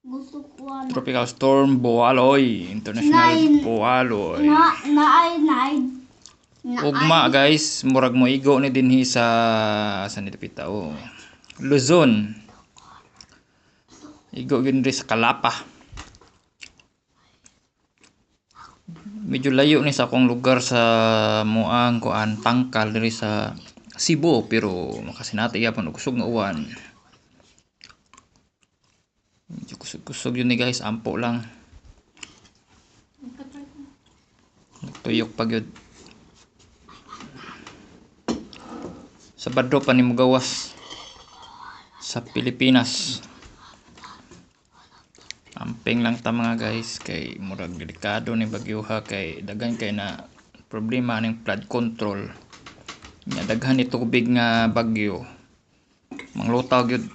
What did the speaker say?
Gusto ko na. Tropical Storm Boaloy, International Boaloy. Ugma guys, murag mo igo ni dinhi sa nitipita oh. Luzon. Igo gyud diri sa Kalapa. Medyo layo ni sa akong lugar sa Muang kuan Tangkal diri sa Cebu, pero makasinati gyapon og kusog nga uwan. Medyo kusog yun ni guys, ampo lang. Nagtuyok pa gyud. Sabado pa ni mo gawas sa Pilipinas. Amping lang ta mga guys, kay murag delikado ni bagyuha, kay daghan kay na problema ning flood control. Nya daghan ni tubig nga bagyo. Manglutaw gyud.